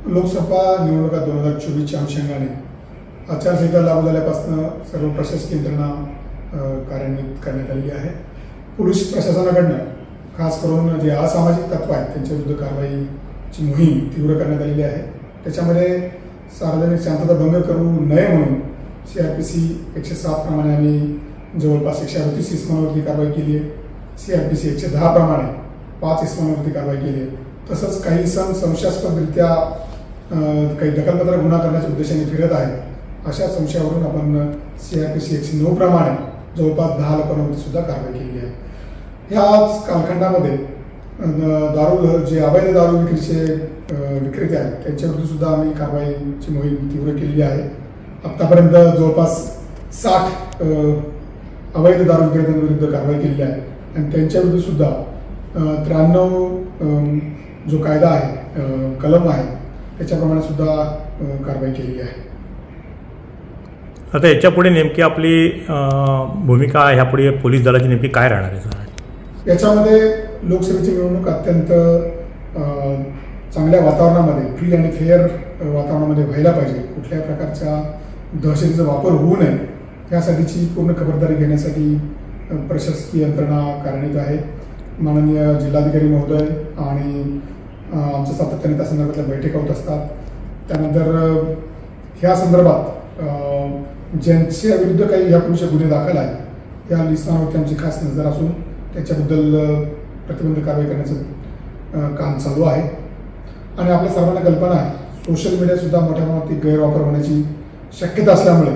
लोकसभा निवडणुका 2024च्या अनुषंगाने आचारसंहिता लागू झाल्यापासून सर्व प्रशासकीय यंत्रणा कार्यान्वित करण्यात आलेली आहे। पोलीस प्रशासनाकडून खास करून जे असामाजिक तत्व आहेत त्यांच्या विरुद्ध कारवाईची मोहीम तीव्र करण्यात आलेली आहे। त्याच्यामध्ये सार्वजनिक शांतता भंग करू नये म्हणून CRPC 107 प्रमाणे आम्ही जवळपास 138 इसमांवरती कारवाई केली आहे। CRPC 110 प्रमाणे 5 इसमांवरती कारवाई केली आहे। तसंच काही संशयास्पदरित्या काही दखलपात्र गुन्हा करण्याच्या उद्देशाने फिरत आहेत अशा संशयावरून आपण CRPC 109 प्रमाणे जवळपास 10 लोकांवरती सुद्धा कारवाई केली आहे। ह्याच कालखंडामध्ये दारू जे अवैध दारू विक्रीचे विक्रेते आहेत त्यांच्यावरती सुद्धा आम्ही कारवाईची मोहीम तीव्र केलेली आहे। आतापर्यंत जवळपास 60 अवैध दारू विक्रेत्यांविरुद्ध कारवाई केलेली आहे आणि त्यांच्याविरुद्ध सुद्धा 93 जो कायदा आहे कलम आहे त्याच्याप्रमाणे सुद्धा कारवाई केलेली आहे। आता याच्यापुढे नेमकी आपली भूमिका ह्यापुढे पोलीस दलाची नेमकी काय राहणार आहे सर? याच्यामध्ये लोकसभेची निवडणूक अत्यंत चांगल्या वातावरणामध्ये फ्री आणि फेअर वातावरणामध्ये व्हायला पाहिजे। कुठल्याही प्रकारच्या दहशतीचा वापर होऊ नये यासाठीची पूर्ण खबरदारी घेण्यासाठी प्रशासकीय यंत्रणा कार्यान्वित आहे। माननीय जिल्हाधिकारी महोदय आणि आमच्या सातत्याने त्या संदर्भातल्या बैठका होत असतात। त्यानंतर ह्या संदर्भात ज्यांच्या विरुद्ध काही ह्यापूर्वीचे गुन्हे दाखल आहेत त्या लिस्टांवरती आमची खास नजर असून त्याच्याबद्दल प्रतिबंध कारवाई करण्याचं काम चालू आहे। आणि आपल्या सर्वांना कल्पना आहे सोशल मीडियासुद्धा मोठ्या प्रमाणात गैरवापर होण्याची शक्यता असल्यामुळे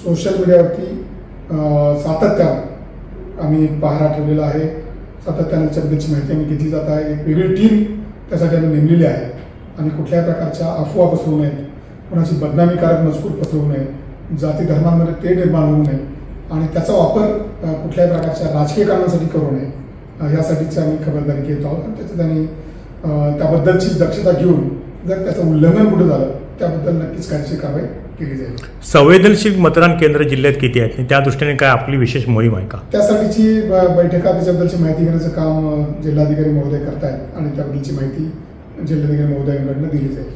सोशल मीडियावरती सातत्याने आम्ही पहारा ठेवलेला आहे। सातत्याने त्याच्याबद्दलची माहिती आम्ही घेतली जात आहे। एक वेगळी टीम त्यासाठी आम्ही नेमलेली आहे आणि कुठल्याही प्रकारच्या अफवा पसरवू नये, कोणाची बदनामीकारक मजकूर पसरवू नये, जाती धर्मांमध्ये ते निर्माण होऊ नये आणि त्याचा वापर कुठल्याही प्रकारच्या राजकीय कारणासाठी करू नये यासाठीची आम्ही खबरदारी घेत आहोत। आणि त्याचं त्यांनी त्याबद्दलची दक्षता घेऊन जर त्याचं उल्लंघन कुठं झालं त्याबद्दल नक्कीच कायदेशीर कारवाई केली जाईल। संवेदनशील मतदान केंद्र जिल्ह्यात किती आहेत त्या दृष्टीने काय आपली विशेष मोहीम आहे का? त्यासाठीची बैठका त्याच्याबद्दलची माहिती घेण्याचं काम जिल्हाधिकारी महोदय करतायत आणि त्याबद्दलची माहिती जिल्हाधिकारी महोदयांकडून दिली जाईल।